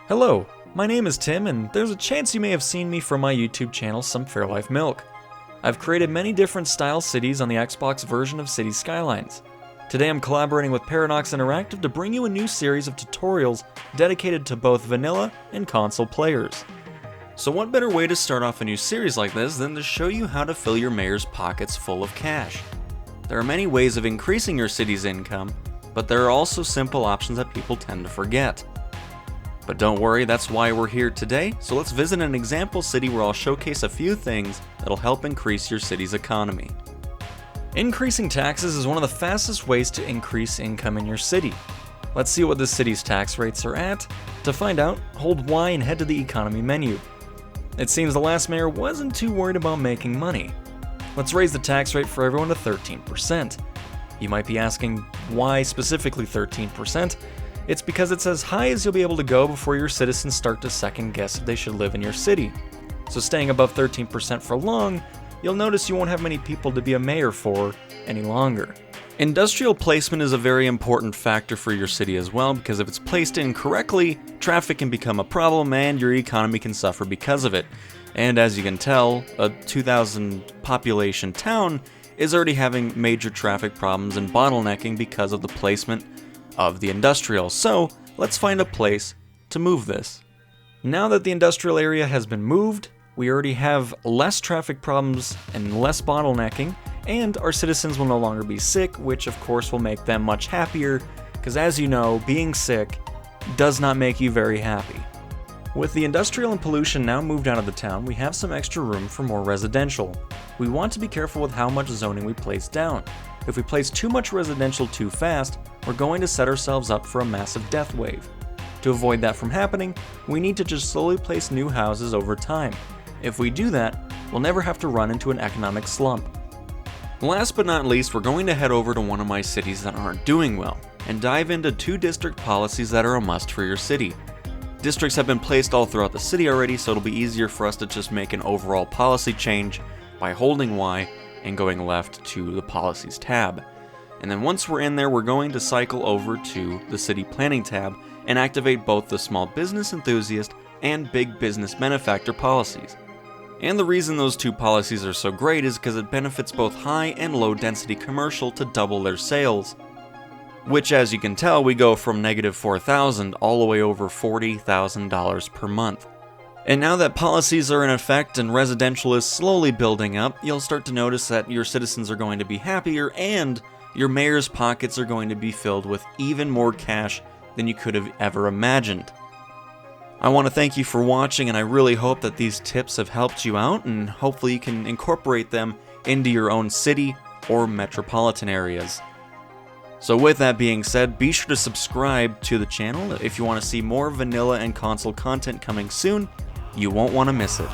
Hello, my name is Tim, and there's a chance you may have seen me from my YouTube channel, Some Fairlife Milk. I've created many different style cities on the Xbox version of City Skylines. Today I'm collaborating with Paradox Interactive to bring you a new series of tutorials dedicated to both vanilla and console players. So what better way to start off a new series like this than to show you how to fill your mayor's pockets full of cash. There are many ways of increasing your city's income, but there are also simple options that people tend to forget. But don't worry, that's why we're here today, so let's visit an example city where I'll showcase a few things that'll help increase your city's economy. Increasing taxes is one of the fastest ways to increase income in your city. Let's see what this city's tax rates are at. To find out, hold Y and head to the economy menu. It seems the last mayor wasn't too worried about making money. Let's raise the tax rate for everyone to 13%. You might be asking, why specifically 13%? It's because it's as high as you'll be able to go before your citizens start to second guess if they should live in your city. So staying above 13% for long, you'll notice you won't have many people to be a mayor for any longer. Industrial placement is a very important factor for your city as well, because if it's placed incorrectly, traffic can become a problem and your economy can suffer because of it. And as you can tell, a 2,000 population town is already having major traffic problems and bottlenecking because of the placement of the industrial. So let's find a place to move this. Now that the industrial area has been moved, we already have less traffic problems and less bottlenecking, and our citizens will no longer be sick, which of course will make them much happier, because as you know, being sick does not make you very happy. With the industrial and pollution now moved out of the town, we have some extra room for more residential. We want to be careful with how much zoning we place down. If we place too much residential too fast, we're going to set ourselves up for a massive death wave. To avoid that from happening, we need to just slowly place new houses over time. If we do that, we'll never have to run into an economic slump. Last but not least, we're going to head over to one of my cities that aren't doing well, and dive into 2 district policies that are a must for your city. Districts have been placed all throughout the city already, so it'll be easier for us to just make an overall policy change by holding Y and going left to the Policies tab. And then once we're in there, we're going to cycle over to the City Planning tab and activate both the Small Business Enthusiast and Big Business Benefactor policies. And the reason those 2 policies are so great is because it benefits both high and low density commercial to double their sales. Which, as you can tell, we go from negative $4,000 all the way over $40,000 per month. And now that policies are in effect and residential is slowly building up, you'll start to notice that your citizens are going to be happier and your mayor's pockets are going to be filled with even more cash than you could have ever imagined. I want to thank you for watching, and I really hope that these tips have helped you out, and hopefully you can incorporate them into your own city or metropolitan areas. So with that being said, be sure to subscribe to the channel if you want to see more vanilla and console content coming soon. You won't want to miss it.